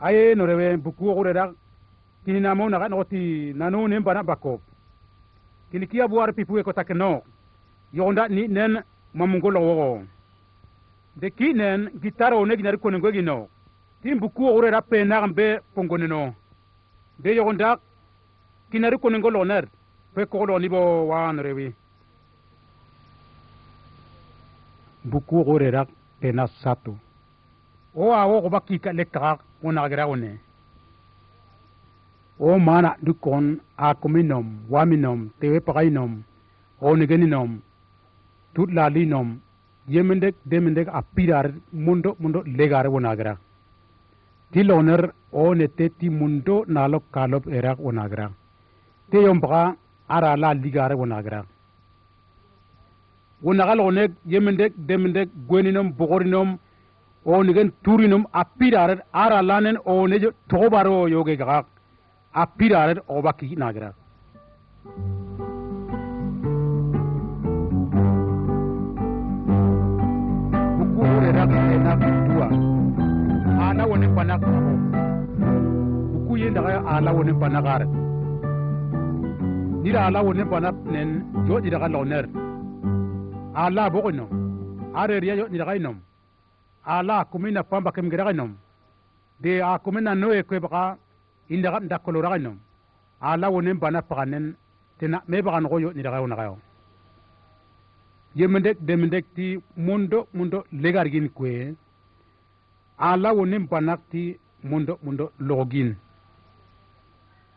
aye no rewe buku ore da kini na mo na noti nanu nem bana bakop kini kia buar pipu ko takeno yonda ni nen mamungolo wo de kinen gitaro ne ginari kono ngogino tim buku ore da pe na mbe pongoneno de yonda kinari kono ngolo ner pe ko lo ni bo wa no rewe buku ore da pe na satu o awo ko bakki ka lekka wona gara wone o mana dukon a kominom waminom tewe pagainom o negeninom tutlalinom yemendek demendek apirar mundo legare wona gara tiloner o nete ti mundo nalok kalop erak wona gara te yombra ara la ligare wona gara wona galone yemendek demendek gweninom bogorinom o nigen turinum apiraret ara lanen o nejo tobaro yoge gak apiraret o baki nagra buku ora na dua ana woni panak buku yenda ga ala woni panagar dira ala woni panak nen jo dira ga loner ala bogono are riya yo dira ga inom ala kumina pamba kem geraginom de a kumina noe ko baka inda nda koloraginom ala wonen bana paganen tena me baga no yo ni daga ona gayo yemendek demendek ti mundo legargin kwe ala wonen bana ti mundo login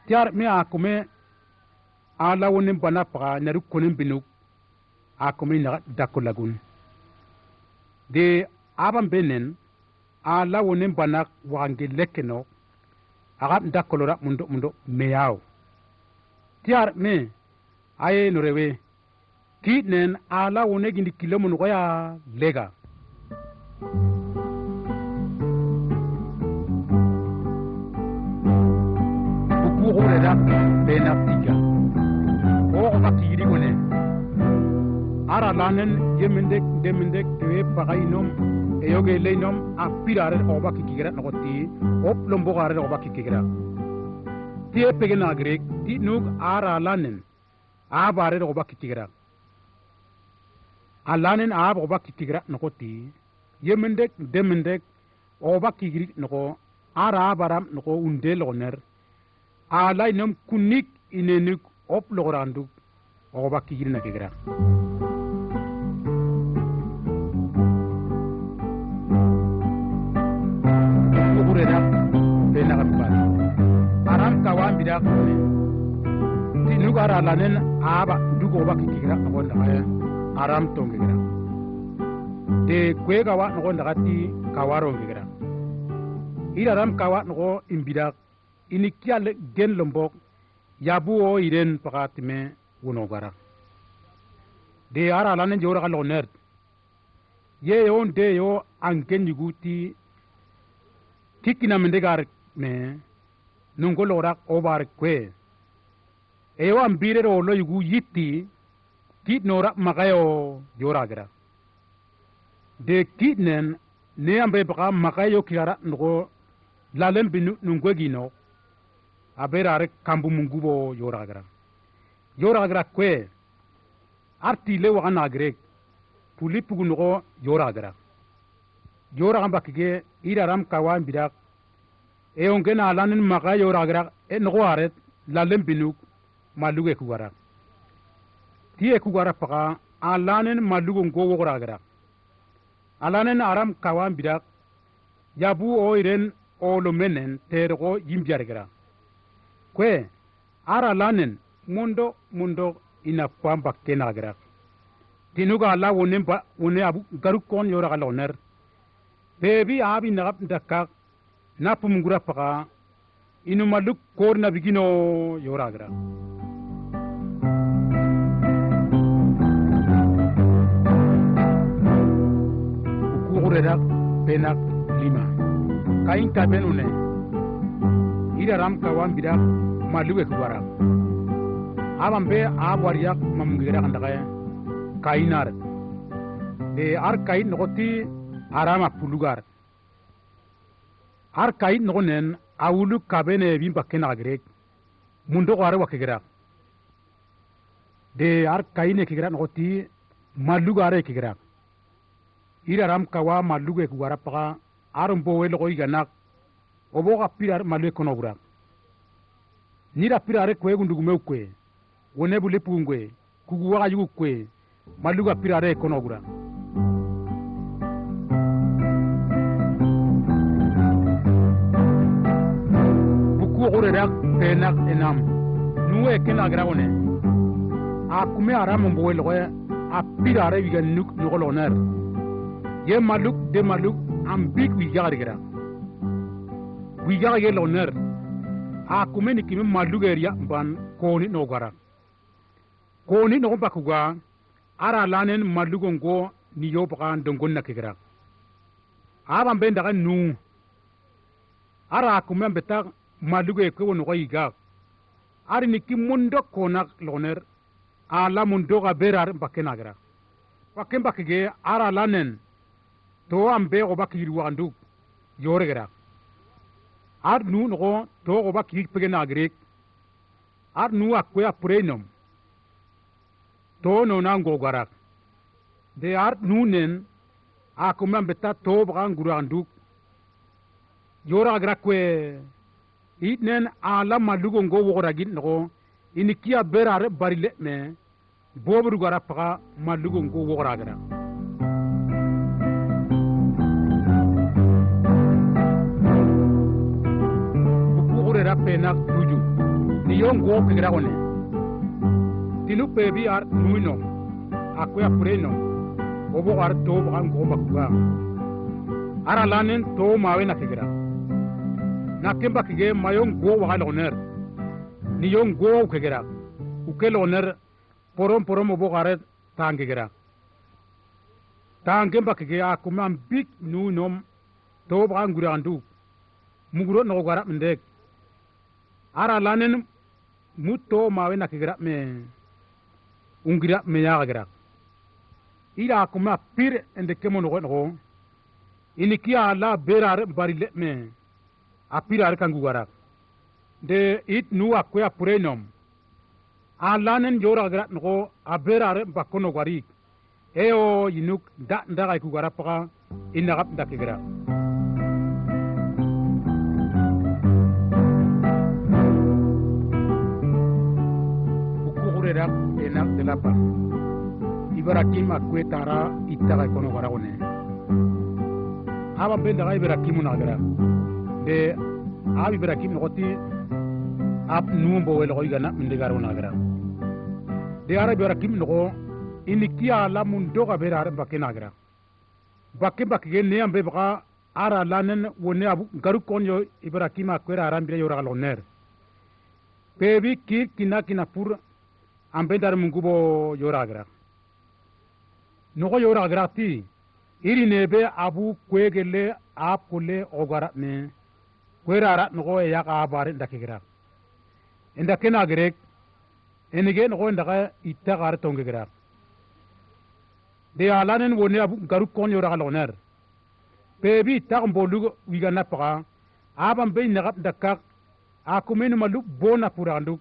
tiar me a kume ala wonen bana paga naru konen binuk a kumina dakolagun de aban benen ala wonen banak wange lekeno agam dakolora mundo meyao tiar me aye no rewe kinen ala wone gindi kilomun goya lega buku gore da bena tiga o akiri wone ara lanen yemendek demendek tewe pagainom eyoge leinom apirare oba kikigira nokoti op lombo gare oba kikigira tie pegena grek ti nuk ara lanen abare oba kikigira alanen ab oba kikigira nokoti yemendek demendek oba kikiri noko ara baram noko undel oner alainom kunik inenuk op lorandu oba kikiri nakigira aram kawan bidak ti nugara lanen aba dugo ba kigira agonda kaya aram tongira de kwega wa agonda kati kawaro ngira ira ram kawa no imbidak inikial gen lombok yabu o iren pakatime wono gara de ara lanen jora kalo nerd ye yon de yo angen yuguti tikina mendegar me nungolo rak obar kwe ewa ambire ro lo yugu yitti kit nora magayo jora gara de kitnen ne ambe baka magayo kiara ngo lalem binu nungwegino abera rek kambu mungubo jora gara kwe arti le wa na grek pulipu ngo jora gara ambakige iraram kawan bidak e ongena lanin maka yoragra e noaret lalem binuk maluge kuwara tie kuwara paka alanen malugo ngo woragra alanen aram kawan bidak yabu oiren olo menen tergo yimbiargra kwe ara lanen mundo ina pamba kenagra tinuga la wonemba wone abu garukon yoraga loner bebi abi nagap dakak napum ngura paka inu maluk kor na bigino yoragra ukureda penak lima kain kabenune ira ram kawan bidak maluwe kuwara abambe abwariyak mamgira kandakaya kainar de ar kain nokoti arama pulugar ar kai no nen awulu kabene bi bakena grek mundo ko are wakira de ar kai ne kigra no ti malu gare kigra ira ram kawa malu ge gwara pa arum bo wel ko igana obo ga pirar malu ko no bura ni ra pirare ko egundu me ko wone bu lepungwe kugu wa yugo ko malu ga pirare ko no bura ore rak penak enam nuwe kena grawone a kume aram mbo lo a pirare wiga nuk nyoloner ye maluk de maluk am big wi gar gra wi gar ye loner a kume ni kimi malugeria ban koni no gara koni no bakuga ara lanen malugongo ni yo bakan dongon na kigra aban ben daga nu ara kume betak maluge ko wono yiga ari ni ki mundo konak loner ala mundo ga berar bakena gra wakem bakige ara lanen to ambe go bakiri wandu yore gra ar nu no to go bakiri pegena grek ar nu akwe aprenom to no nango gara de ar nu nen akumam beta to bran gurandu yora gra kwe itnen ala malugo ngo wora gin no ini kia berare barile me bobu gara pa malugo ngo wora gara bu ore rappe na tuju ni yongo pigra one tinu pebi ar nuino akwe apreno bobu ar to ba ngo bakwa ara lanen to mawe na kigra na kemba kige mayon go wa loner ni yon go kegera u ke loner porom bo gare tangegera tangem kige akumam big nu nom to ba ngura andu muguro no gara mendek ara lanen mutto mawe na kigera me ungira me ya gara ira akuma pir ende kemo no ini kia la berar barile me apirar kangu gara de it nu akwe apurenom alanen jora gara no aberare bakono gari eo yinuk da ndaga ku gara pa inagap dakigara bukure rak enak de la pa ibarakim akwe tara itaga kono gara one aba benda ga ibarakim na gara de abi berakim noti ap numbo wel ko igana mindigar wona gara de ara berakim no ini kia la mundo ga berare bakena gara bakke ne ambe baka ara lanen woni abu garu konyo ibrahima kwera arambire yora loner pebi kina pur ambe dar mungubo yora gara no yora gara ti iri nebe abu kwegele ap kule ogara ne kwera no ya ka bare ndakigira inda kena grek enige no ndaka itta gar tongigira de alanen woni abu garu kon yora loner bebi tagmbo lugo wiga napaka aban be nagap dakak akumen malu bona purandu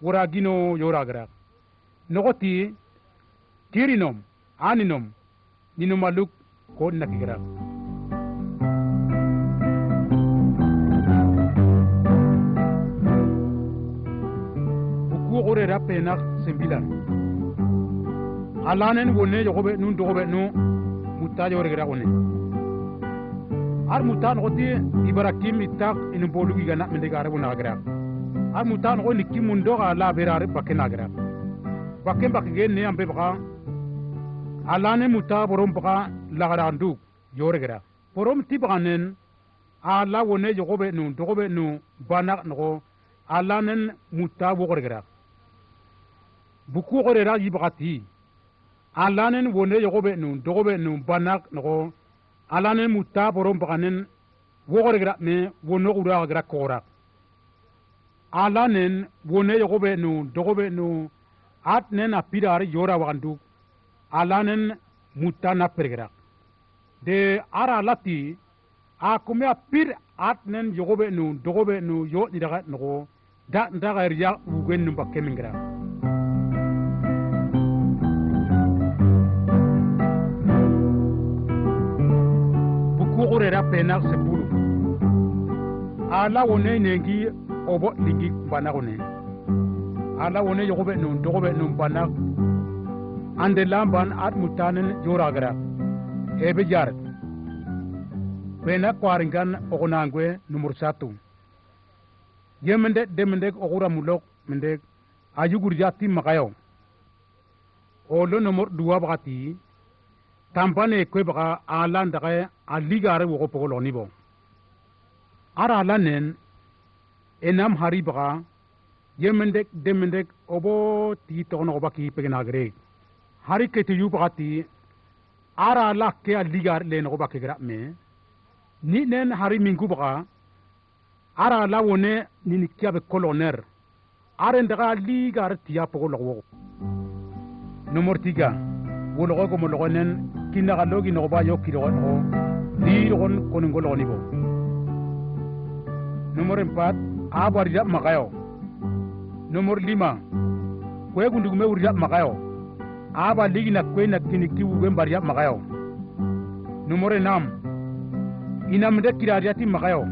woragino yora gra nogoti kirinom aninom nino maluk ko nakigira ore rappe na sembila alanen wonne yobe nun dobe no mutta yore gra wonne ar mutan oti ibarakim itak in bolu gi gana mende gare wona gra ar mutan ko nikki mundo ala berare bakena gra bakem bakge ne ambe baka alane mutta borom baka lagarandu yore gra borom tibanen ala wonne yobe nun dobe no bana no alanen mutta bogor gra buku gore ra yibati alanen wone yobe nu dobe nu banak no alanen mutta borom bakanen wogore gra ne wono ura gra kora alanen wone yobe nu dobe nu atnen apidar yora wandu alanen mutta na pergra de ara lati a kumya pir at nen yogobe nu dogobe nu yo didaga no da ndaga riya ugen nu bakemingra buku gore rapena sepulu ala wone nengi obo lingi bana wone ala wone yogobe nu dogobe nu bana ande lamban at mutanen yoragra ebe jar pena kwaringan ogonangwe numur 1 yemende demende ogura mulok mende ayugur jati makayo olo numur 2 bagati tampane kwe baga ala ndage aligare wogo pogolo nibo ara lanen enam hari baga yemende demende obo ti tono obaki pegnagre hari kete yu bagati ara lakke aligar len obaki gra me ni nen hari mingu baga ara la wone ni kiabe coloner are ndaga ligar tiya pogolo wo numur 3 wolo go mo logonen kinaga logi no ba yo kiro no di gon koningolo nibo numur 4 abar ya magayo numur 5 kwe gundugume urja magayo aba ligi na kwe na kiniki ugembar ya magayo numur 6 ina mende kirariati magayo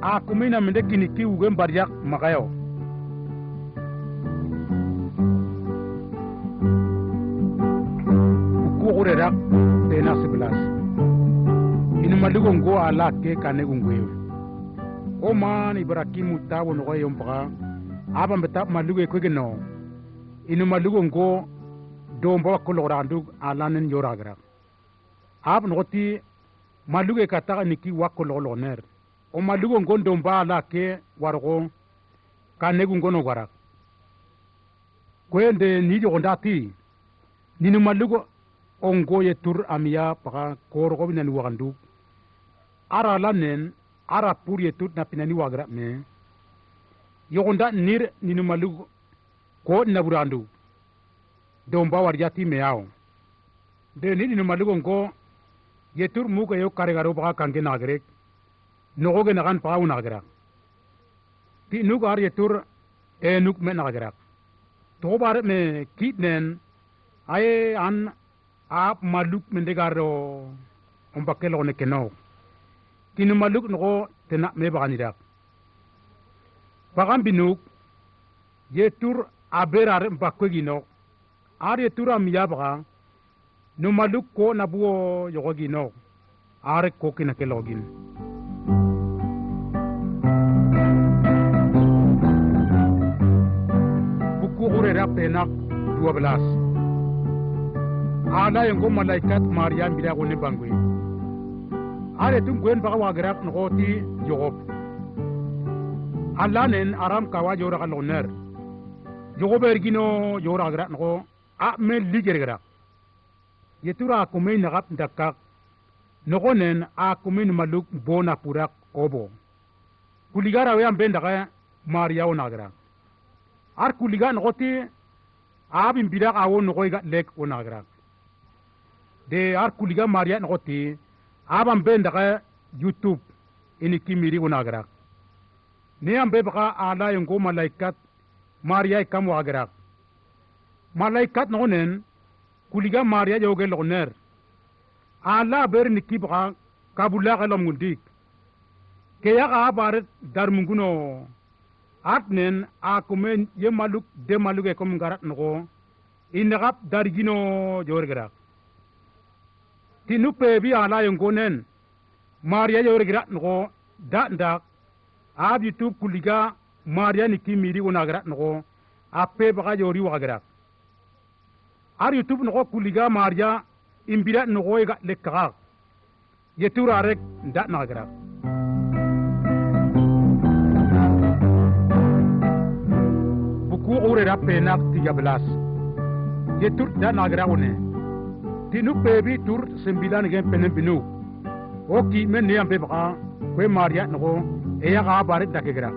a kumina mende kiniki ugembar ya magayo urera tena 11 inu malugo ngo ala ke kane gungwe o man ibrahimu tawo no yom pa aba mbeta malugo ko geno inu malugo ngo dombo ko lorandu ala nen yoragra ab noti malugo kata niki wako loloner o malugo ngo domba ala ke wargo kane gungo no wara kwende ni jo ndati ninu malugo ongo ye tur amia paka korgo binani wagandu ara lanen ara pur ye tur na pinani wagra me yogonda nir ninu malu ko na burandu domba warjati meao de ninu malu ongo ye tur mu ko yo karegaro paka kange nagre nogo ge nagan paka unagra ti nu gar ye tur enuk me nagra to bar me kitnen ay an आप मालूक mendegarro on bakelo ne keno kinu maluk no tena me baganira bagam binuk ye tur aberar bakwegino ar ye tur amya baga no maluk ko nabuo yogogino ar ko kina kelogin buku urera penak 12 ala yengo malaikat maryam bila gone bangwe are tum gwen baga wagrak ngoti yogob ala nen aram kawa jora kaloner yogob ergino jora gra ngo a me ligergra yetura kumen nagap dakak nogonen a kumen maluk bona purak obo kuligara we ambenda ga maria onagra ar kuliga ngoti abim bidak awon ngoiga lek onagra de ar kuliga maria ngoti abam benda ga youtube ini kimiri onagra ne ambe baka ala yengo malaikat maria kam wagra malaikat nonen kuliga maria joge loner ala ber nikibra kabula galam ngundik ke ya ga baret dar munguno atnen akumen ye maluk de maluke kom garat no inagap dargino jorgra tinupe bi ala yengonen maria jorgra no da nda abi tu kuliga maria nikimiri onagra no ape baga jori wagra ar youtube no kuliga maria imbira no ga lekka yetura rek nda nagra buku ure rape nak 13 yetur da nagra one tinu pebi tur 9 gen penen binu oki men ne ambe baka kwe maria no e ya ga bare dakegra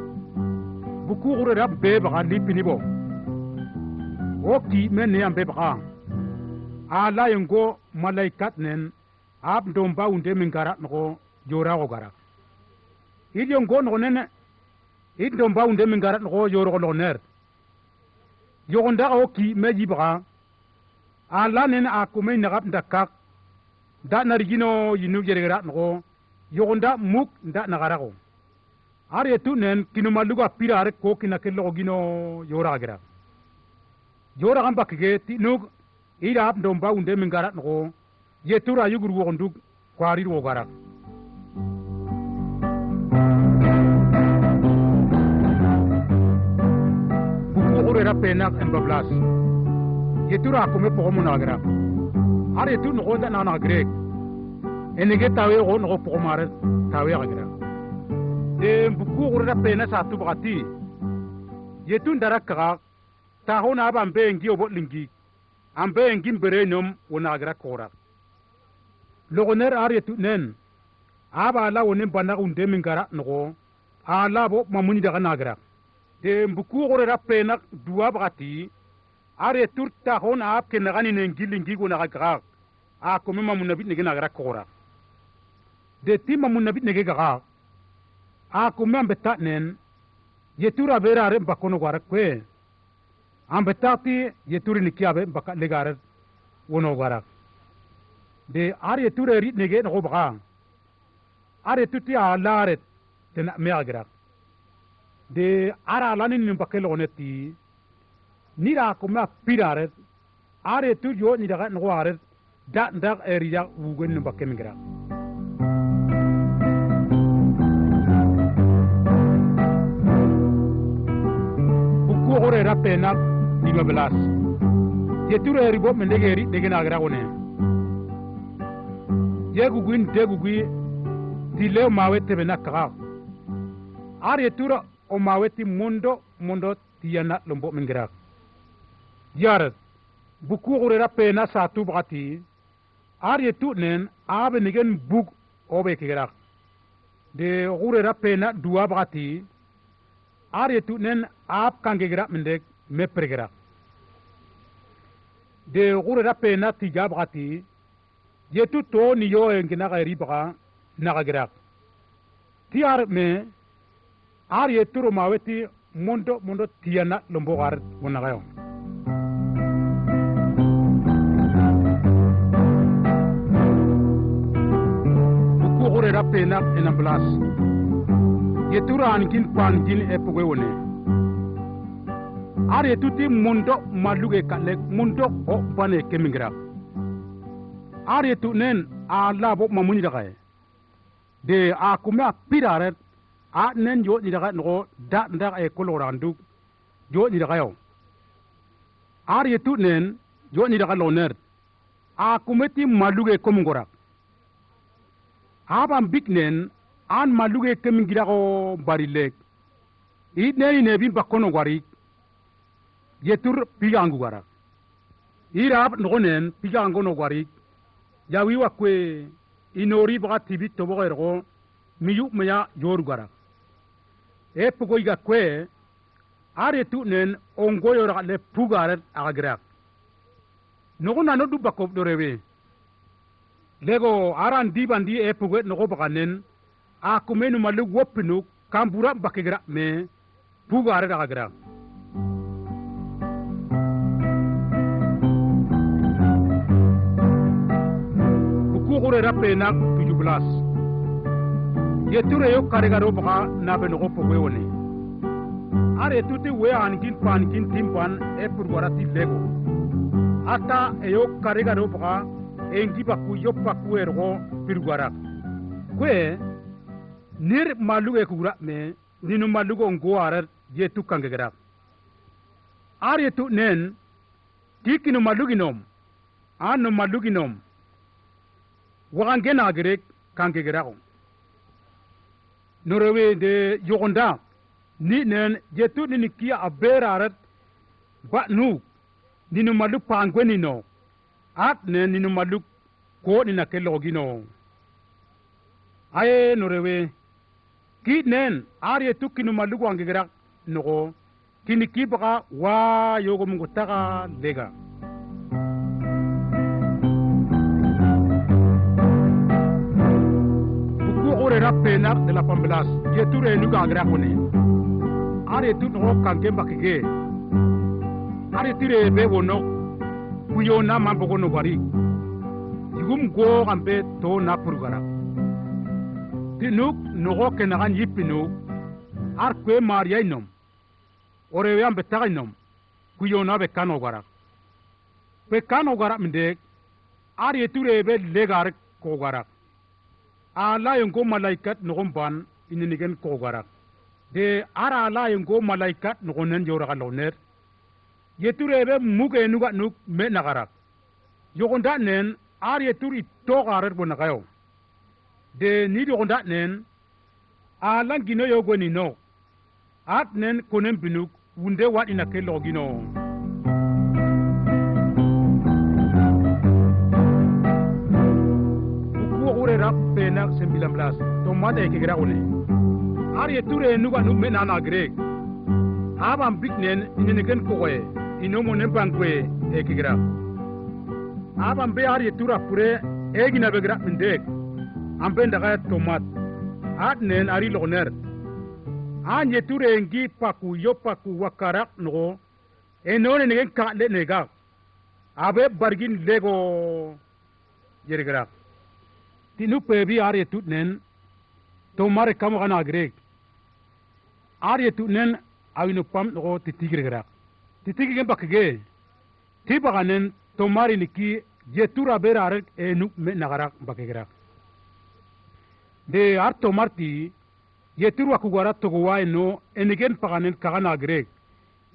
buku ure rape baka lipini bo oki men ne ambe baka ala yengo malaikat nen ab domba unde mingara no jora go gara idio ngon gonene iddo mbawnde min garat go joro go ner yogonda o ki meji bra ala nen a kumay nagap ndakak da narigino yinu jeregra no yogonda muk nda nagarago are tu nen kinu maluga pirare ko kinakello gino yora gra yora gamba kige tinug ira ab ndomba unde min garat no yetura yugur wo ndug kwari wo gara ore rapena embablas yetura kome pomo nagra are tu no da na grek enige tawe go no pomo are tawe agra de buku ore rapena sa tu bagati yetun daraka ta hona ba mbengi obo lingi ambengi berenom wona agra kora logoner are tu nen aba la wonen bana unde mingara no ala bo mamuni daga nagra de mbuku gore rapena duwa bagati are turta hon ap ke nagani nengilingi go naga a ko mema munabi nege naga kora de timma munabi nege gaga a ko membe tatnen yetura vera re bakono gwara kwe ambetati yeturi nikiabe baka legare wono gwara de are yetura rit nege no baga are tuti a laret tena meagra de ara lanin nim bakelo oneti nira kuma pirare are tu yo ni daga no are da ndak area wugen nim bakem gra buku ore rapena ni bablas yeture ribo mendegeri degena gra one yeguguin degugui dile mawete benaka are tura o maweti mundo tiyana lombo mingira yarat buku gore rapena sa tu bagati are tu nen abe nigen bug obe kigira de gore rapena duwa bagati are tu nen ab kangegira mindek me pregira de gore rapena tiga bagati yetu to ni yo engina gairi baga nagagira tiar me ar yeturu maweti mundo tiyana lombo gar wona gayo buku gore rapena en amblas yeturu angin pangin epwe wone ar yetuti mundo maluge kale mundo o bane kemingra ar yetu nen ala bo mamuni dagaye de akuma pirare a nen yo ni daga no da nda e kolorandu yo ni daga yo ar yetu nen yo ni daga loner a kumeti maluge komngora abam big nen an maluge kemingira go barilek I ne ne bi bakono gwari yetur pigangu gara irab no nen pigangu no gwari yawi wakwe inori baga tibi to bogo miyu meya yoru gara e pugo iga kwe are tu nen ongo yora le pugare agra no na no du bakob do rewe lego aran di bandi e pugo no baga nen a kumenu malu wopinu kambura bakigra me pugare agra buku rapena tuju blas yeture yo karigaro baga na be no pogo woni are tuti we angin pankin timpan e purwarati lego ata e yo karigaro baga engi baku yo paku ergo pirwara kwe nir malu e kura me ninu malu go ngo are yetu kangegara are yetu nen tikinu maluginom anu maluginom wangena gerek kangegara norewe de yogonda ni nen yetu ni kia aberarat ba nu ninu malu pangweni no at nen ninu malu ko ni na kelogino aye norewe ki nen ar yetu kinu malu wangegara no kini kibaka wa yogo mungu taka lega pena de la pambelas yeture nu gagra kone are tu no kanke bakige are tire be wono kuyo na mambo no bari yugum go ambe to na purgara tinuk no go kenagan yipinu ar kwe maria inom ore yambe tagainom kuyo na be kano gara be kano gara minde are ture be legar ko gara ala yengo malaikat nogomban ininigen ko gara de ara ala yengo malaikat nogonen jora galoner yeture be muge nuga nuk me nagara yogonda nen ar yeturi to garer bonagayo de ni yogonda nen ala gino yogoni no at nen konen binuk wunde wat ina ke logino rap pena sembilan belas tomate ke gira one ari ture nuga nu mena na grek abam bignen inene ken koe inomo ne bankwe e ke gira abam be ari tura pure e gina be gira mendek ambe ndaga tomat adnen ari loner anye ture ngi paku yo paku wakarak no enone ne ka le nega abe bargin lego yerigra tinu pebi are tutnen to mare kam gana grek are tutnen awinu pam no titigregra titigren bakge tibaganen to mare niki yetura berar enu me nagara bakgegra de arto marti yetura kugara to gowa no enigen paganen kagana grek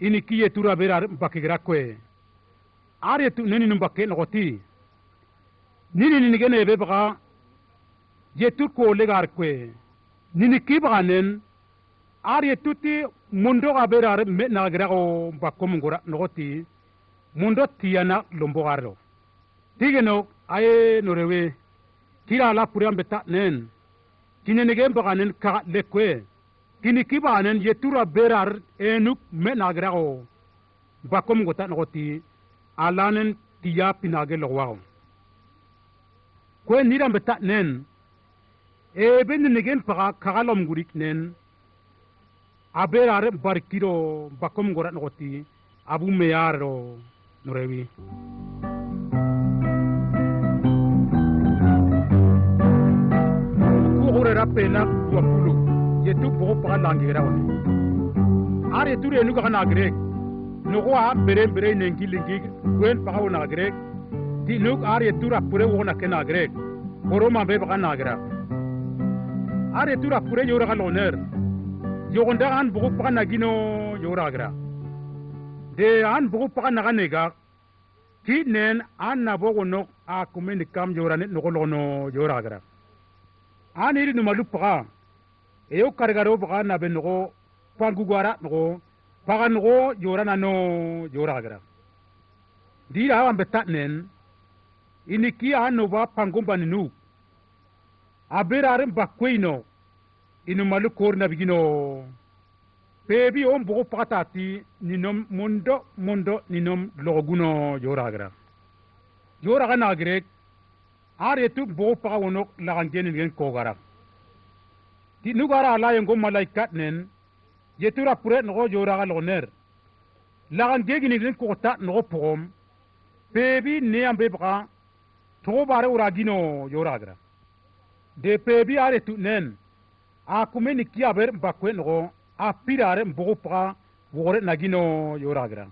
iniki yetura berar bakgegra kwe are tutnen nu bakke no ti nini nigen ebe baga yetur ko legar kwe nini kibaganen ar yetuti mundo gaberar me nagra o bakom ngora nogoti mundo tiana lombogaro tigeno aye norewe kira la puriam beta nen kinenege baganen ka lekwe kini kibaganen yetura berar enuk me nagra o bakom ngota nogoti alanen tiya pinage logwao kwe niram beta nen ben negen paga kagalom gurik nen aberare barkiro bakom gora noti abu meyaro norewi ku gore rapena wa pulu yetu bo paga langira woni are ture nu kana grek no ko a bere nengi lingi wen paga wona grek ti nu are tura pure wona kana grek boroma be paga nagra are tura pure yora galoner yogonda an bugu paga nagino yora gra de an bugu paga naganega kinen an na bogo no a kumeni kam yora ne no no yora gra an iri no malu paga e yo kargaro paga na be no pangu gwara no paga no yora na no yora gra di ra am betanen iniki an no ba pangumba nu aberarim bakweino inu malu kor na bigino pebi on bugo patati ninom mondo ninom loguno yoragra na grek are tu bugo pa wono la ngene ngen kogara ti nugara la yengo malaikat nen yetura pure no yoraga loner la ngege ni ngen kota no pom pebi ne ambe bra to bare uragino yoragra de pebi are tu nen a kumeni kia ber bakwe no a pirare mbogo pra wore nagino yoragra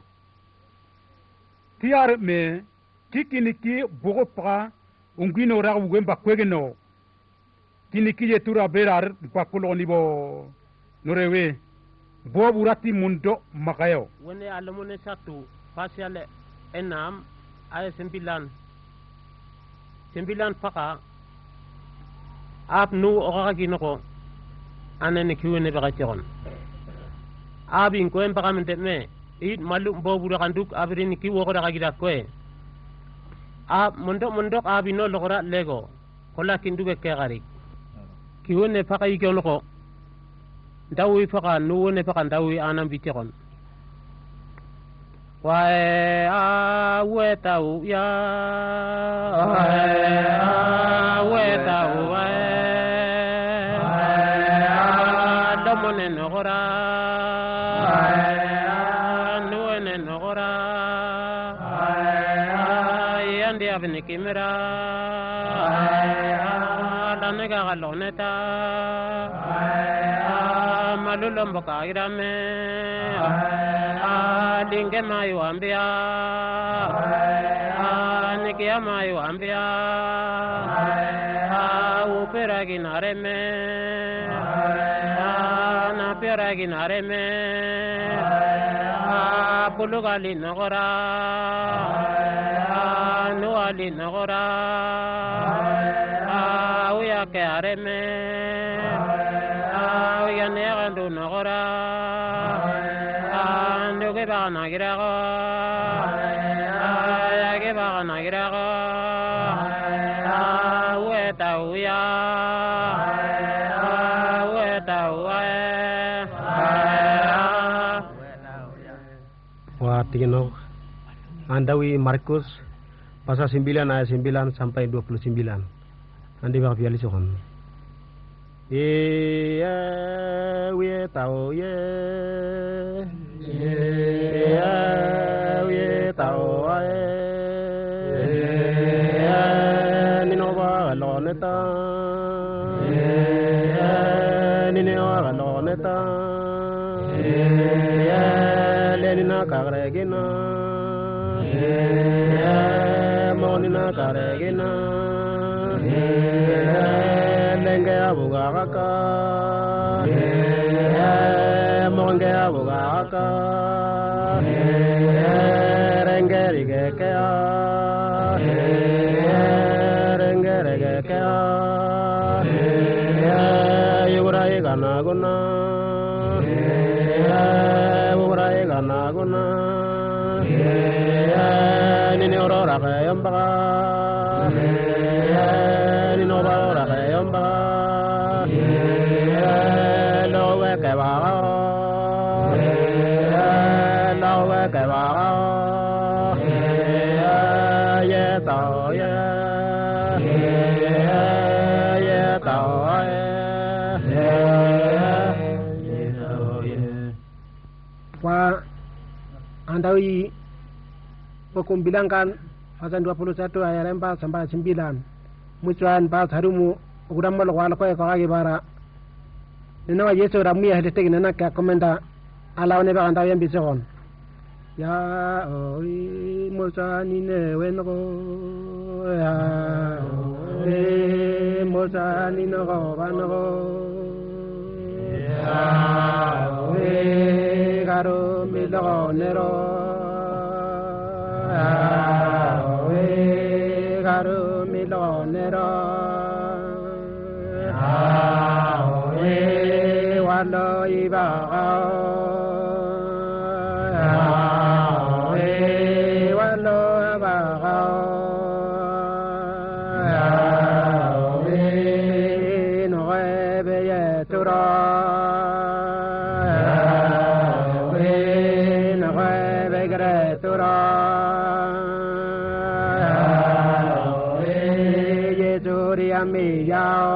tiare me kikiniki bogo pra ungino ra wem bakwe no kiniki yetura berar bakulo nibo norewe boburati mundo makayo wone alamone satu pasiale enam ay sembilan paka ap nu oga ginoko anene kiwene baga tiron abin ko en baga mente me it malu bobu da kanduk abrin ki wo da gida ko ab mondo abino logora lego kola kinduge ke gari kiwene paka yigono ko dawi paka nu wone paka dawi anam bi tiron wae a wetau ya wae a wetau wae mone nogora nuene nogora yandi avni kimera danega galoneta malulombo kairame dinge mayu ambia nikia mayu ambia upera ginareme na pera ginareme pulugali nogora nuali nogora uya ke areme uya negandu nogora nduge bagana girago yage bagana girago ueta uya ueta uya Tigino Andawi Markus pasal 9 ayat 9 sampai 29. Andi bak piali sokon. Ya we tao ye. Ya we tao ye. Ni no ba loneta. Ni ne wa loneta. Lenina karegina monina karegina lenge abugaka monge abugaka rengeri gekea rengeri gekea yurai ganaguna naguna nini orora kayamba nini orora kayamba lowe kebara ye tao ye tao wa Andawi hukum bilangkan pasal 21 ayat 4 sampai 9 mucuan pas harumu ukuran mal wala ko kagi bara nina yeso ramu ya hete nana ka komenda ala ne ba Andawi ambison ya oi mucani ne wenko ya oi mucani no banko ya oi garo milo nero we garo milo nero we walo iba we walo ba we no be ye tura mi yao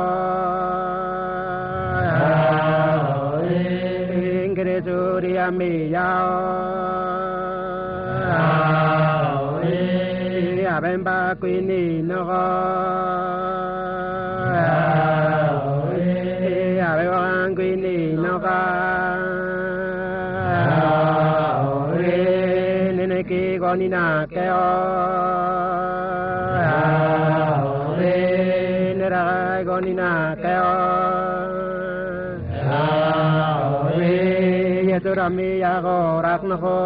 ingre juri mi yao abemba kwini no abewan kwini no nene ki gonina keo gonina keo yeturami yago raknako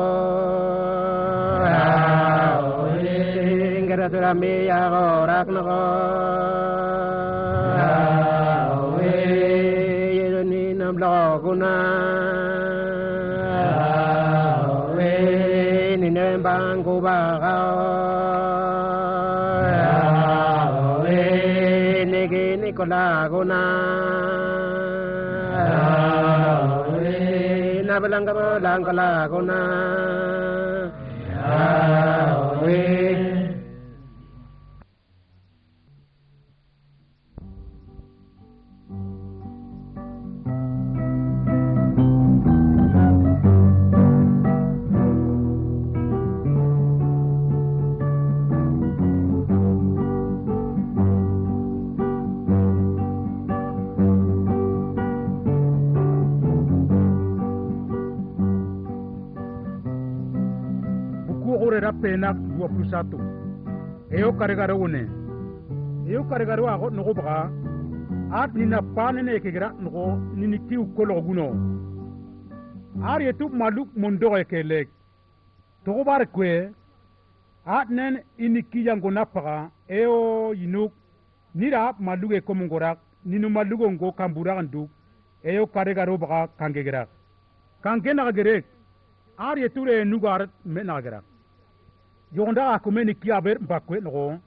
ingeraturami yago raknako yedoni nabloguna ninembang kubagao Nicolaguna Nabalanga Langalaguna urera penak 21. Eo karigara one. Eo karigara wa no bra. At nina panene kegira no nini kiu kolo guno. Ar yetu maluk mondo ekelek. To bar kwe at nen iniki yango napara eo yinuk nira maluge komungorak ninu malugo ngo kambura ndu eo karigara bra kangegira. Kange nagerek ar yetu le nugar me nagerak. Yonda akumeni kiaber mbakwe no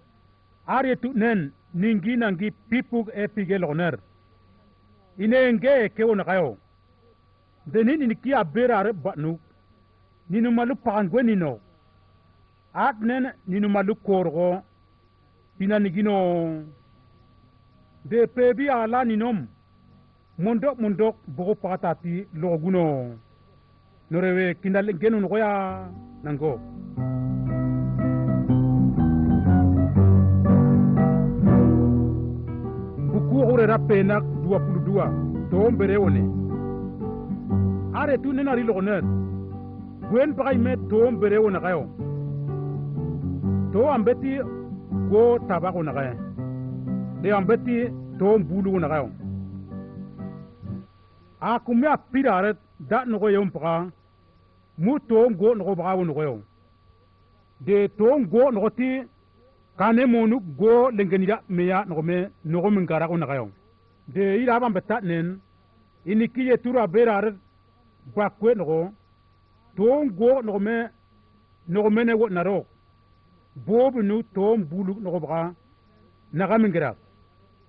ar yetu nen ningi nangi pipug epige loner inenge ke on kayo denin ni kia berare banu ninu malu pangwe nino at nen ninu malu korgo pinanigino de pebi ala ninom mondok bogo patati loguno norewe kindal genu no ya nango ure rapena 22 tombere one are tu nena ri loner gwen bagay me tombere one kayo to ambeti go tabako na kaya de ambeti to mbulu na kayo a kumya pirare da no go yom pra mu to go no ba wo no go de to go no ti kane monu go lengenida meya no me ngara ko nakayo de ira ban beta nen inikiye tura berar bakwe no to go no me ne wo naro bobu nu to bulu no ba naga mingira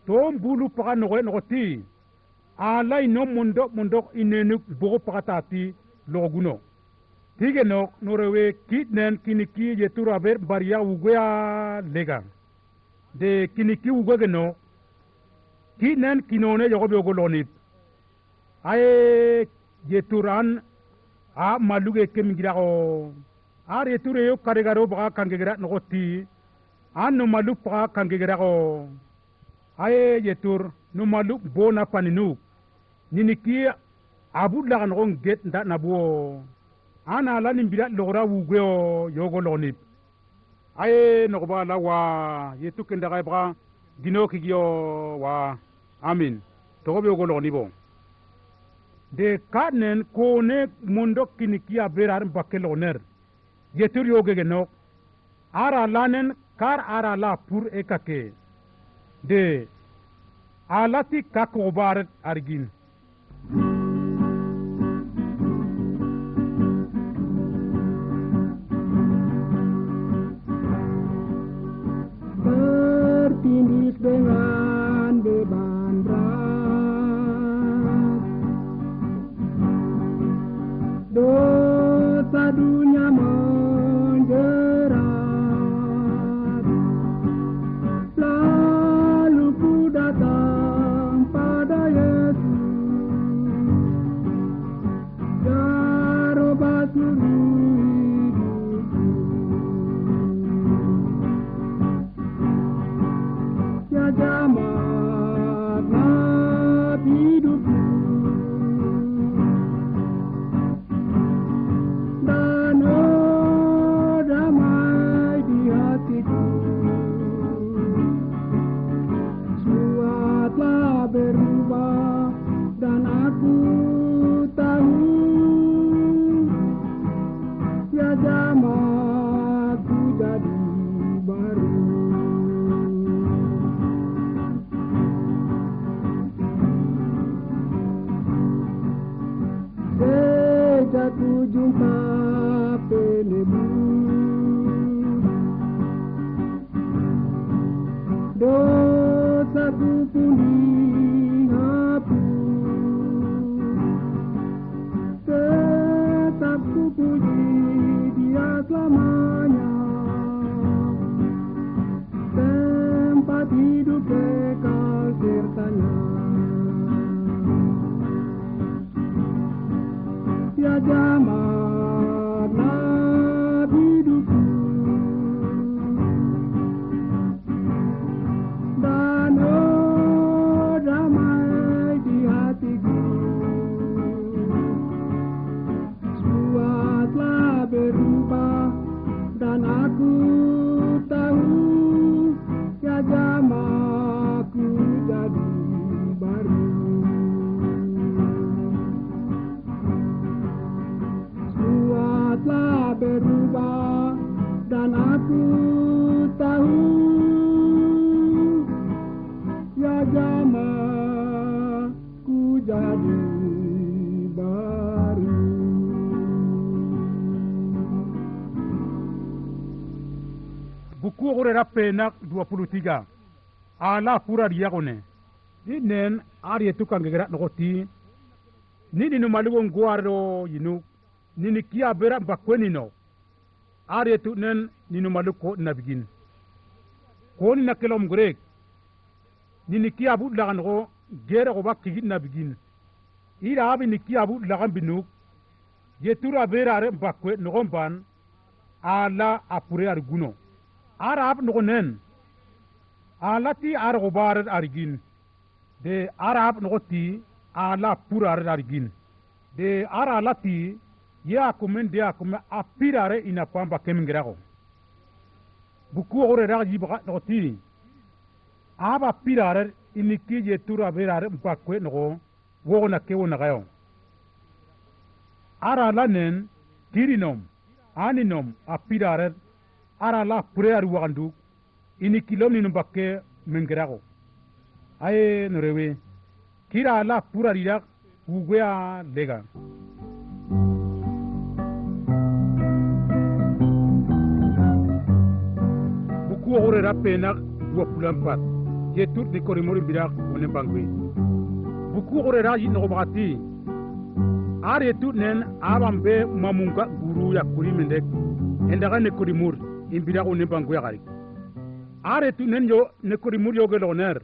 to bulu pa no ti alai no mundo inenu bogo pakatati loguno tige no rewe kitnen kiniki ye tura ber baria ugea lega de kiniki ugege no kitnen kinone yogo be ogoloni aye ye turan a maluge kemingira o are ture yo karigaro ba kangegira no ti anno malu pa kangegira o aye ye tur no malu bona paninu niniki abulla no get nda nabo ana la nimbira lora wugeo yogo lonip aye no ba la wa yetu kenda ga bra dino kigio wa amin to go yogo lonibo de kanen ko ne mondo kinikia berar bakeloner yetu yoge no ara lanen kar ara la pour ekake de alati kakobar argin dengan beban berat dosa dunia menjerat lalu ku datang pada Yesus jarobat jamat hidupku dan damai di hatiku semua telah berubah dan aku tahu ya jamatku jadi baru. Aku jumpa penebus dosaku pun dihapus tetap ku puji Dia selamanya tempat hidup kekal sertanya. Ya jamat hidupku dan damai di hatiku semua telah berubah dan buku gore rapenak 23 ala pura diakone ni nen ari etukan gegera nokoti ni no malugo nguaro yinu ni kia bera bakweni no ari etu nen ni no maluko nabigin ko ni nakelom grek ni kia bu lagan go gere go bakki nabigin ira abi ni kia bu lagan binuk yetura bera re bakwe no gomban ala apure arguno arab no nen alati argobar argin de arab nogoti ala purar argin de ara lati ya kumen de akume apirare ina pamba kemingrago buku ore raji baka nogoti aba pirare iniki je tura berare mbakwe nogo wogo na kewo na gayo ara lanen tirinom aninom apirare ara la purar wagandu ini kilom ni numbakke mengerago aye norewe kira la pura rirak ugwea lega buku ore rapenak 24 je tut ni korimori birak wonen bangwe buku ore raji no bagati are tut nen abambe mamunga guru ya kurimendek endaga ne korimur imbirak wonen bangwe gari are tu nen yo ne kori murio ge loner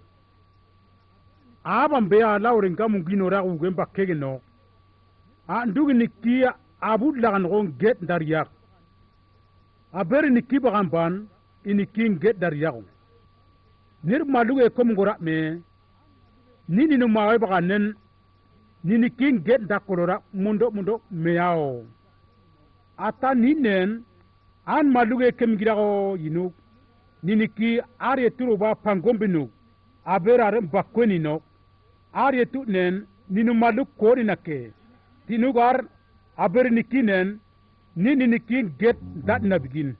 abam be ala oren kamu gino ra u gemba kege no a ndugi ni kia abu lagan gon get dariya a ber ni kiba gamban ini king get dariya nir maluge kom ngora me nini no mawe ba nen nini king get da kolora mundo me yao ata ninen an maluge kem girago yinu niniki are turu ba pangombinu aberare bakweni no are tu nen ninu maluk kori nake tinugar aber nikinen nini niki get dat na begin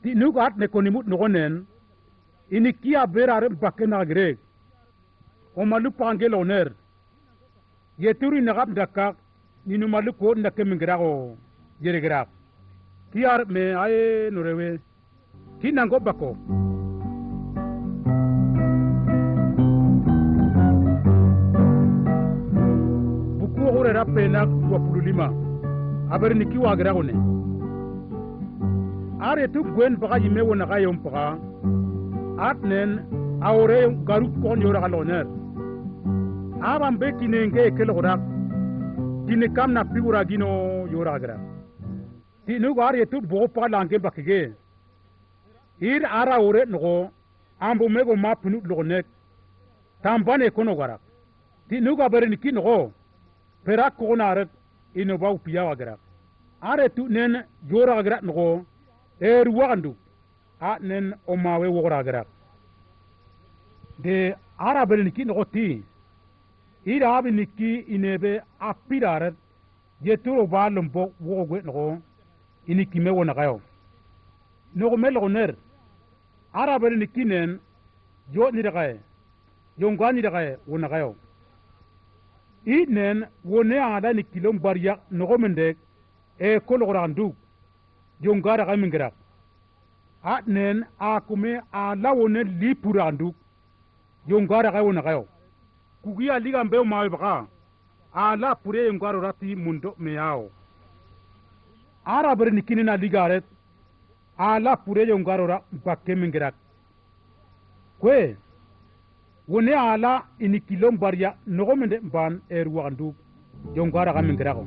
tinugar ne konimut no nen iniki aberare bakena greg o maluk pangeloner yeturi nagab dakak ninu maluk kori nake mingrago jeregrap tiar me ay norewe kinango bako buku ore rapena 25 aber niki wagra one are tu gwen baka yime wona ga yom baka atnen awre garu kon yora galoner abam be kinenge kelo rak kine kam na figura gino yora gra tinu gar yetu bo pa lange bakige ir ara ore no ambu mego mapnu lonek tambane kono gara ti nuga berin kino pera kona ret ino bau pia wagara are tu nen jora gara no er wandu a nen o mawe wora gara de ara berin kino ti ira abi niki inebe apirare yetu balumbo wogwe no iniki me wona gayo no meloner ara bari ni kinen jo ni dagaye yongani dagaye wona gayo inen wone ada ni kilom bariya no mende e kolo randu yongara ga mingra atnen akume ala wone li purandu yongara ga wona gayo kugia liga mbe ma baka ala pure yongaro rati mundo meyao ara bari ni kinina ligaret ala pure yongarora bakke mingirak kwe wone ala ini kilom bariya no mende ban er wandu yongara ga mingirako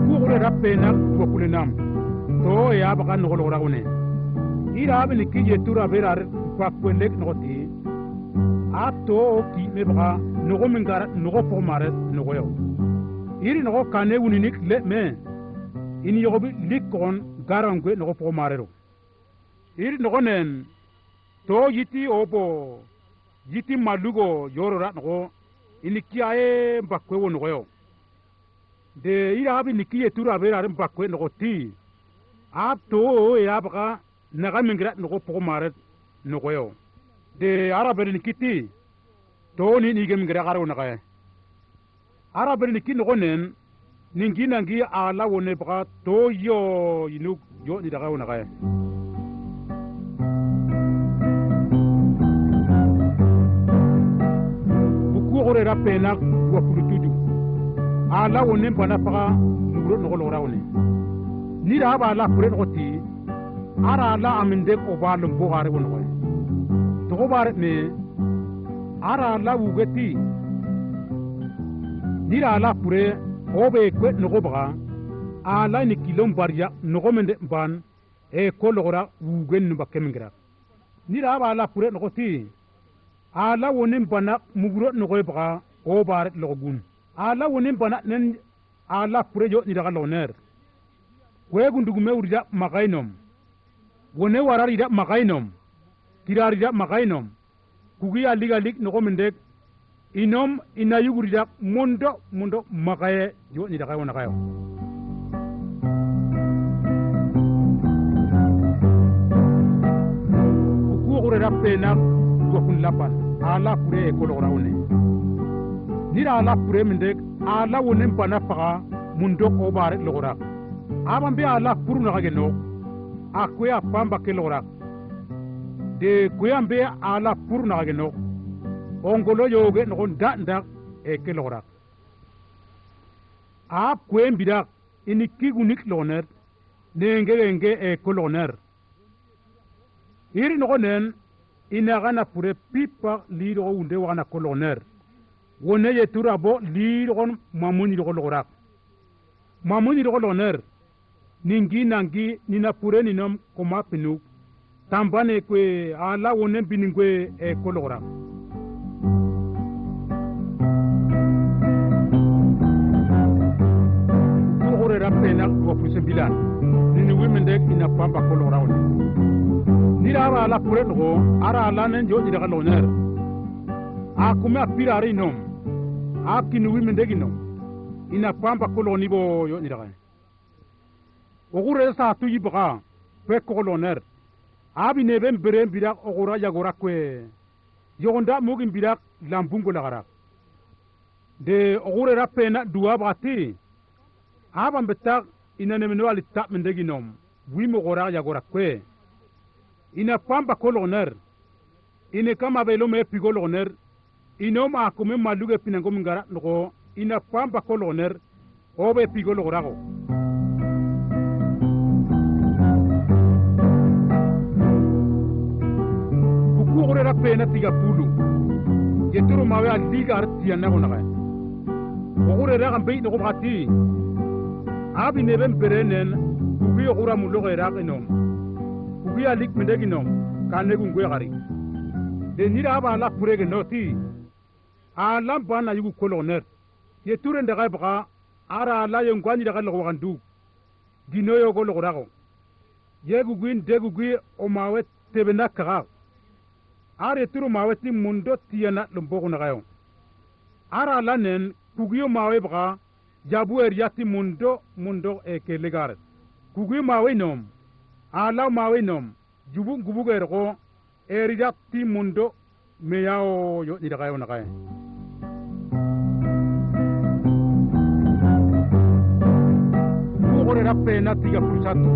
kugure rappena to kulenam to ya baka no lora one ira bini kije tura berar bakwendek noti ato ki mebra no mingara no pomare no yo iri no kane wuninik le me ini yobi likon garangwe no pomarero iri no nen to yiti obo yiti malugo yorora no ini kiae mbakwe wono yo de ira abi nikiye tura bera mbakwe no ti ato ya baka naga mingra no pomare no yo de arabe nikiti to ni ni gem gra garo na kay arabe nikki no nen ningi nangi ala wone bra to yo inuk yo ni daga wona kaya buku gore rapena wa pulutudu ala wone bana para mugro no lo rawne ni da ba la pure oti ara la aminde ko ba lo bo gare wona kaya to ko bare me ara la wugeti ni da la pure obe kwe nogo baga ala ni kilom barya nogo mende ban e ko logora wugen no bakemingra ni da ba la pure nogo ti ala wonin bana mugro nogo baga o bar logun ala wonin bana nen ala pure yo ni daga loner kwe gundugu me urja magainom wone warari da magainom tirari da magainom kugi aliga lik nogo mende inom ina yugurja mundo makaye yo ni daga wona kayo ku gore rapena go kun lapan ala pure ko lo rawne ni ala pure minde ala wonen bana paga mundo ko bare lo rak aban be ala puru na geno akuya pamba ke lo rak de kuyambe ala puru na geno ongolo yoge no nda e kelora a kwen bidak ini kigunik loner nenge e koloner iri no nen ina gana pure pipa lido unde wana koloner wone ye turabo lido mamuni do lora mamuni do loner ningi nangi nina pure ninom koma pinu tambane kwe ala wone biningwe e kolora rapena wa puse bilan ni women dek ina pamba ko lo rawni ni ra la pure no ara la nen jo di daga loner a kuma pirari nom a kinu women dek no ina pamba ko lo ni bo yo ni daga o gure sa tu yibra pe ko loner abi ne ben bere bidak o gura ya gura kwe yogonda mogin bidak lambungo la gara de o gure rapena duwa bati aban betak ina nemeno ali tap mendegi nom wimo gora ya gora kwe ina pamba koloner ine kama belo me pigo loner inom akume maluge pinango mingara no ina pamba koloner obe pigo lorago buku gore ra pena tiga pulu yeturu mawe aliga artia na gona ga gore ra gambe no gati abi neben berenen kugi ogura mulo gera ginom kugi alik mendeginom kane gungwe gari de nira aba la purege noti ala bana yugu koloner ye turen daga baka ara la yongwani daga lo gandu dino yo go lo rago ye gugwin de gugwi o mawe tebena kaga are turu mawe ti mundo tiana lumbo na gayo ara la nen kugi o mawe baka jabu yati mundo e kelegar kugi mawe nom ala mawe nom jubu gubu gergo yati mundo meyao yo ni daga yo na kay gore rappe na tiga pulsatu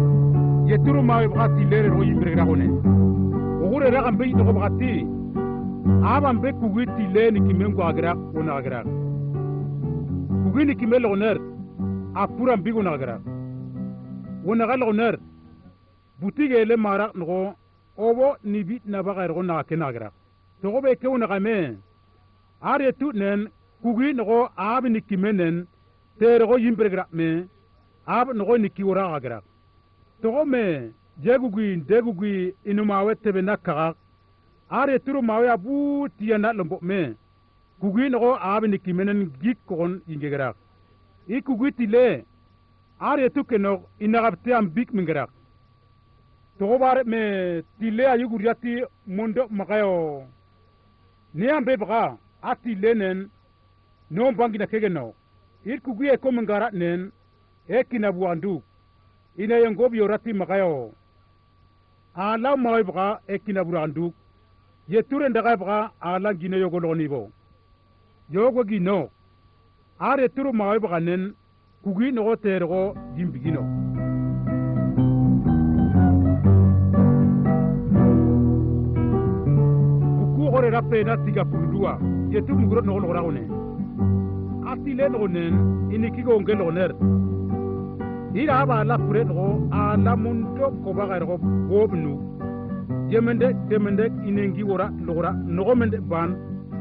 yeturu mawe bati lere ro yimbre gragone gore raga mbe to bati aban be kugi tileni kimengo agra ona agra kugini kimelo oner apura mbigo nagara wona gal oner butige le mara no obo nibi na bagar gona kenagara to go be ke wona game are tu nen kugi no abi ni kimenen tere go yimbre me ab no ni kiwra agara to go me degugui inu mawe tebe nakaka are turu mawe abu tiana lombo me kugi no abi ni kimenen gikon ingegara I kugi tile are tu keno inagapte am bik mingara to bare me tile ayuguriati mondo makayo ni ambe baka ati lenen no bangi na kegeno I kugi e komingara nen ekina buandu ina yengobi yorati makayo ala mawe baka ekina buandu yeture ndaga baka ala gine yogo lonibo yogo gino are turu mawe baka nen kugi no tergo jimbigino buku gore rape na tiga puludua yetu mugro no lo raune atile no nen inikigo ngelo ner ira ba la pure no ala mundo ko ba go bobnu demende inengi wora lora no mende ban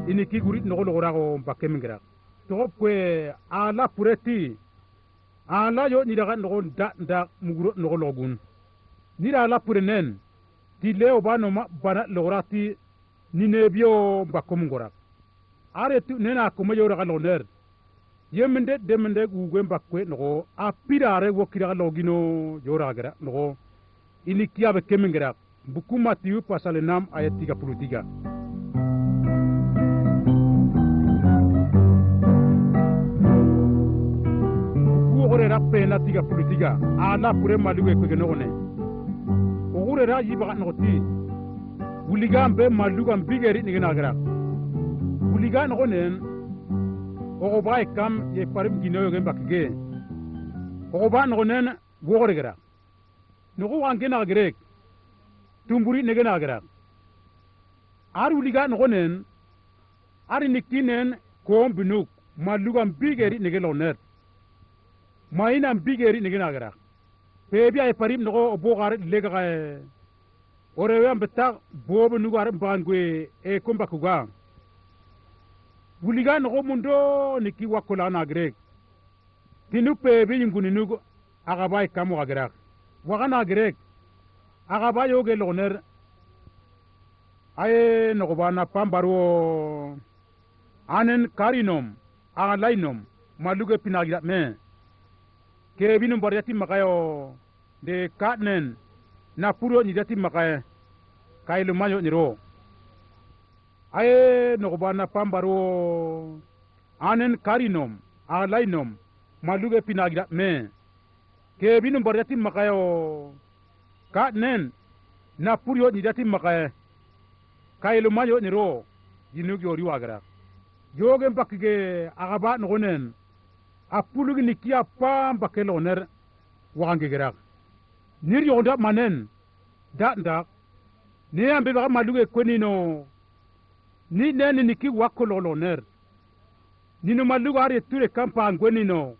iniki guri no lora go bakemingra to kwe ala pureti ala yo ni daga no da mugro no logun ni da la purenen ti leo bano ma bana lorati ni nebio bakomngora are tu nena ko mayo daga no ner yemende demende gugwe bakwe no apirare wokira logino yora gara no iniki abe kemingra buku Matiyu pasal 6 ayat 33. Ore rappe na 33 ala pure maluge ko genone ore ra yiba noti wuliga mbe maluga mbigeri ni gena gara wuliga no nen o bay kam ye parim gino ge bakge o ba no nen gore gara no ko angena grek tumburi ne gena gara ar wuliga no nen ari nikinen ko binuk maluga mbigeri ni geloner maina bigeri ni gina gara pebi ay parim no bogar lega ore yam beta bobu nu gar bangwe e komba kuga wuliga no mundo ni ki wakola na grek tinu pebi nguni nugo aga bay kamu gara waga na grek aga bay oge loner ay no bana pambaro anen karinom aga lainom maluge pinagira me ke binum bariati makayo de katnen na puro ni dati makaye kailu mayo ni ro aye no bana pambaro anen karinom alainom maluge pinagira me ke binum bariati makayo katnen na puro ni dati makaye kailu mayo ni ro yinugi ori wagara joge mbakige agaba no gonen apulugi nikia pamba keloner wange gerak nir yonda manen da ne ambe ba maluge kwenino ni nene niki wakololoner nino malugo are ture kampa ngwenino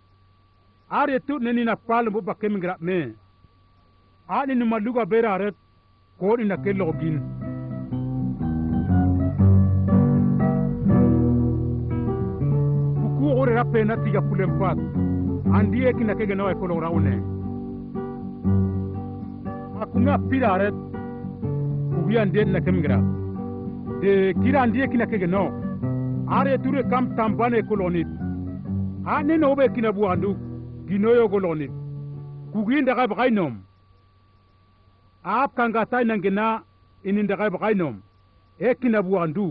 are tu neni na pal bo bakemingra me ani ni malugo berare ko ina kelogin ore rappe na tiga pulempat andie kina kege no e kolo raune akuna pirare ubi ande na kemingra de kira andie kina kege no are ture kam tambane kolonit ane no be kina buandu ginoyo kolonit kuginda ka bakainom ap kanga tay nangena ininda ka bakainom e kina buandu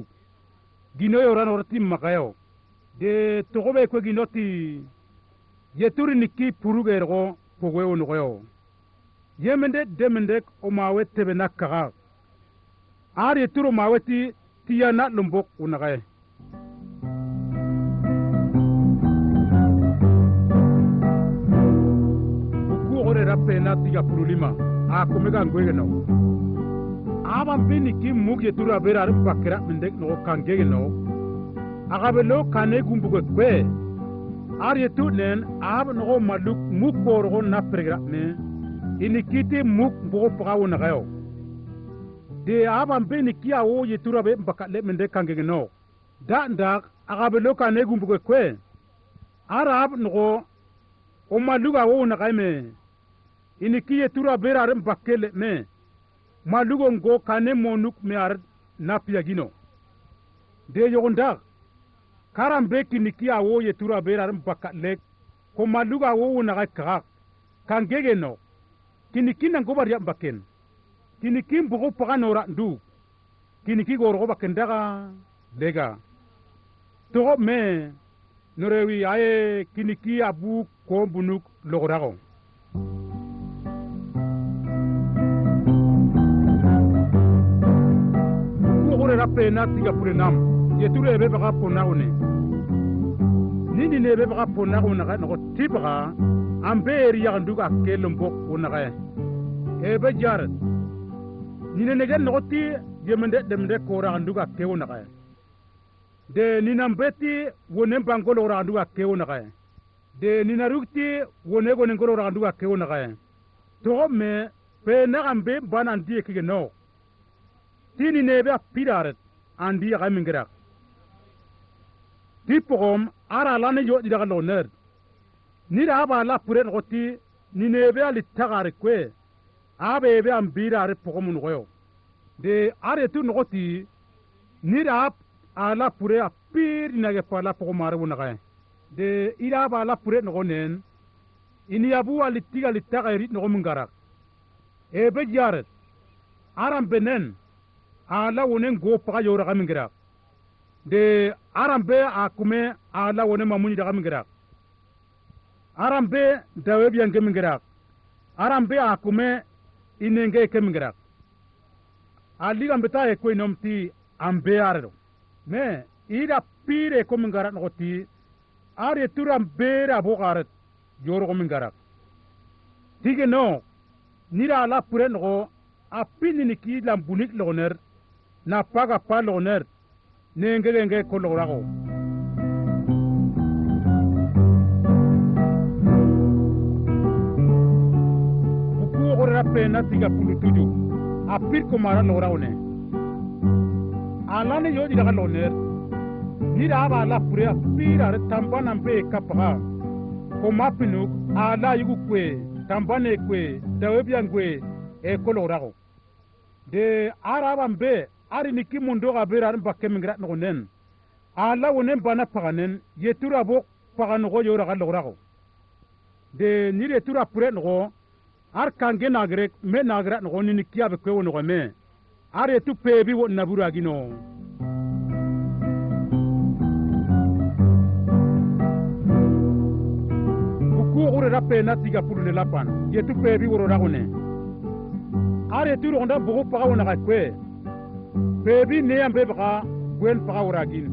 ginoyo ranortim makayo de togobe ko ginoti yeturi niki purugergo pogwewo noyo yemende demende o mawete be nakka ar yeturo maweti tiyana lumbok unagaye buku ore rappe na tiga purulima a komega ngwege no aban biniki mug yeturu aberar bakra mende no kangege no agabelo kane gumbugo kwe ar yetu nen ab no maluk muk borgo na pregra me inikiti muk bogo pagawo na gayo de aban be nikia o yetura be bakale mende kangege no da ndak agabelo kane gumbugo kwe arab no o maluga wo na gaime iniki yetura berar bakele me malugo ngo kane monuk me ar na piagino de yogonda karambe kiniki awo yetura berar bakalek ko maluga wo na ka kangege no kiniki nan gobar ya baken kiniki mbugo paganora ndu kiniki gorgo bakendaga lega to me norewi aye kiniki abu ko bunuk logorago ko gore rappe na tiga purenam yeture be baga pona one nini ne be baka pona una ka no tibra amberi ya nduga kelombo una ka e be jar nini ne gen no ti yemende demde ko ra nduga ke una ka de nina mbeti wone bangolo ra nduga ke una ka de nina rukti wone go ngolo ra nduga ke una ka to me pe na ambe bana ndi ke no tini ne be piraret andi ya mingira tipom ara lane yo di daga loner ni da ba la pure ngoti ni ne be ali tagare kwe abe be ambira re pogom ngoyo de are tu ngoti ni da ala pure a pir na ge pa la pogom mare wona ga de ira ba la pure ngonen ini abu ali tiga li tagari ngo mungara e be jaret aram benen ala wonen go pa yo ra mingira de arambe akume ala wone mamuni daga mingira arambe dawe biyan ke mingira arambe akume inenge ke mingira ali gambe ta e ko inomti ambe ardo me ida pire ko mingara ngoti are turam bera bogaret yoro ko mingara tige no nira ala pure no apini ni ki lambunik loner na paga pa loner nenge ko lorago buku ora pena 37 apir ko mara lorago ne alane yo di daga loner ni da ba la pure apira tambana mpe kapra ko mapinu ala yugu kwe tambane kwe dawebian kwe e ko lorago de araba mbe ari niki mundo ga berar bakke mingra no nen ala wonen bana paganen yetura bo pagano go yora ga lorago de ni retura pure no ar kange nagre me nagra no ni nikia be ko no me are tu pebi wo nabura gino buku ore rape na tiga pulu le lapan yetu pebi wo rago ne are tu ronda bo pagawo na ga kwe bebi ne ambe baka gwen paka uragin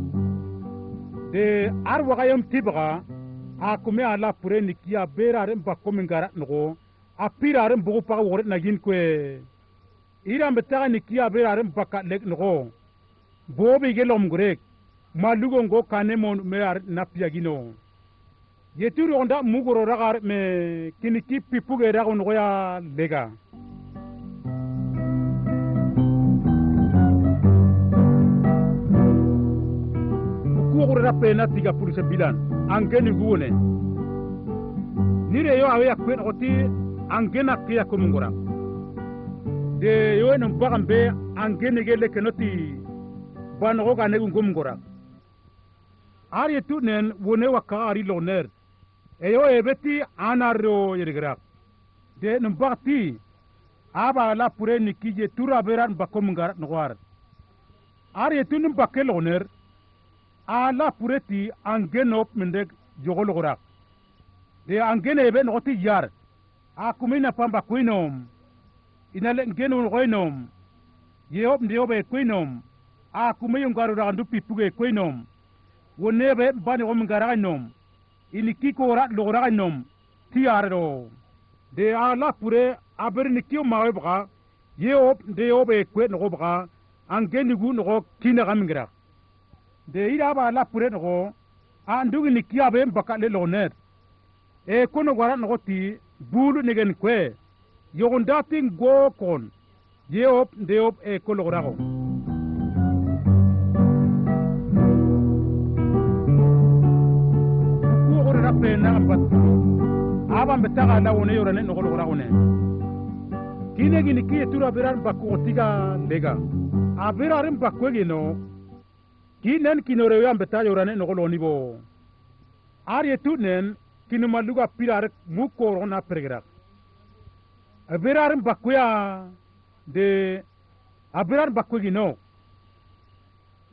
de ar wakayam tibaka akume ala pure nikia berare mbako mingara ngo apirare mbugo paka wore nagin kwe ira mbetaka nikia berare mbaka lek ngo bobi gelom grek malugo ngo kane mon mear napia gino yeturu onda mugoro ragar me kiniki pipuge rago ngo ya lega kuwa ra pena tiga pulisa bilan angeni guone nire yo awe akwen oti angena kia kumungora de yo no bagambe angene gele kenoti bano go kane kumungora ari tunen wone wakari loner e yo ebeti anaro yerigra de no bakti aba la pure nikije tura beran bakomungara noar ari tunum bakel loner ala pureti angenop mendek jogolo gorak de angene be noti yar akumina pamba kuinom inale ngeno ngoinom yeop ndiobe kuinom akumayum garu randu pipuge kuinom wonebe bani om garainom inikiko rat logorainom tiardo de ala pure abernikio mawebga yeop ndiobe kuen ngobga angeni gu ngo kina gamingra de ira ba la pure no andugi ni kiabe mbaka le loner e kono gwara no ti bulu nigen kwe yogonda ting go kon yeop deop e kolo gorago ku gore ra pena ambat aba mbetaga la wona yorane no gorago ne kinegi ni kiye tura berar mbako tiga lega aberar mbako gino kinen kinore yambe ta yorane no goloni bo ari tunen kinu maluga pirar mukoro na pergra aberar bakuya de aberar bakugi no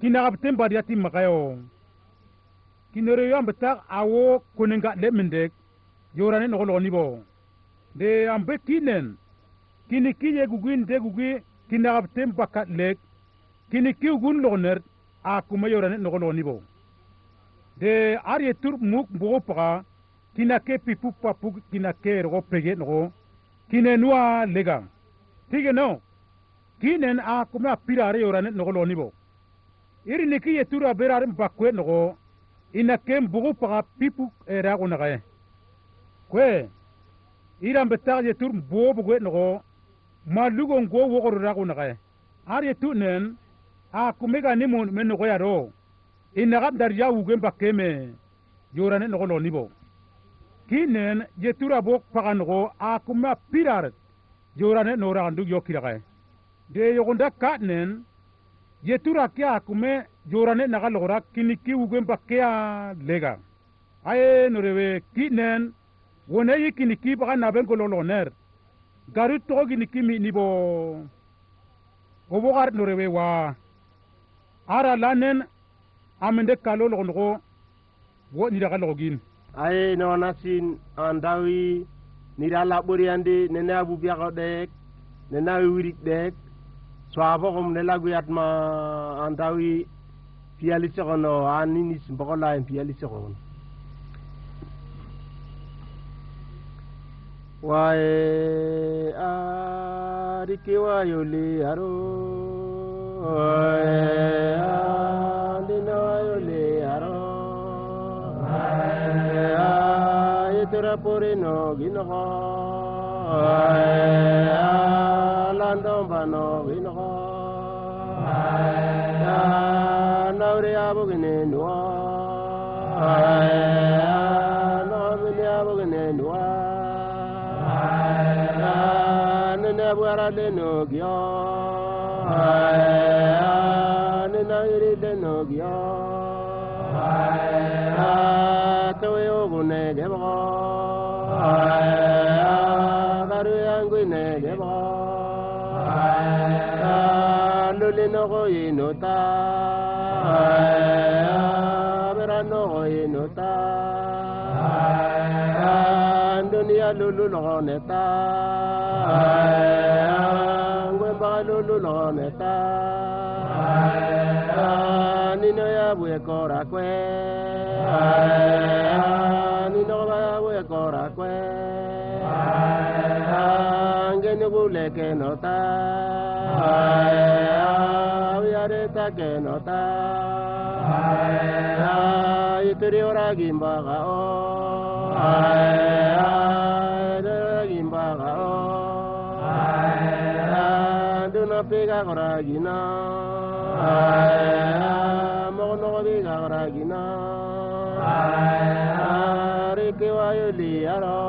kina abtem badiati makayo kinore yambe ta awo kunenga lemendek yorane no goloni bo de ambe kinen kini kiye guguin de gugi kina abtem bakat lek kini kiugun loner akuma yorane no goloni bo de ari tur muk mbugo paga kina ke pipu papu kina ke ro pege no kine nuwa lega tige no kinen a kuma pirare yorane no lo nibo iri niki yetura berare mbakwe no ina ke mbugo paga pipu era go nagaye kwe ira mbetar yetur mbobo gwe no malugo ngo wogoro ra go nagaye ari tunen a kumega ni mon men no yaro ina gab dar yawu gem bakeme yorane no lo nibo kinen yetura bok pagan go a kuma pirar yorane no randu yokira de yogonda kanen yetura kya kume yorane naga logora kiniki ugem bakya lega aye no rewe kinen wona yikiniki baga na ben ko loner garu to giniki mi nibo obogar no rewe wa ara lanen amende kalo logo wo ni daga login ay no nasin andawi ni dala boriande ne na bu biago dek ne na wirik dek so abogum ne lagu yatma andawi piali segono anini simbola en piali segono wae ariki wayoli aro andino yoli aro yetura porino ginogo landombano ginogo nauri abugine nuwa nauri abugine nuwa nene buara leno gyo nene iri leno gyo towe ogune gebo garu yanguine gebo lulino goyinota berano goyinota dunia lulu loneta ngwemba lulu loneta nino ya bue kora kwe nino ya bue kora kwe ngene gule ke nota yare ta ke nota ituri ora gimba ga o gimba o duna pega goragina mono biga goragina rike wayuli aro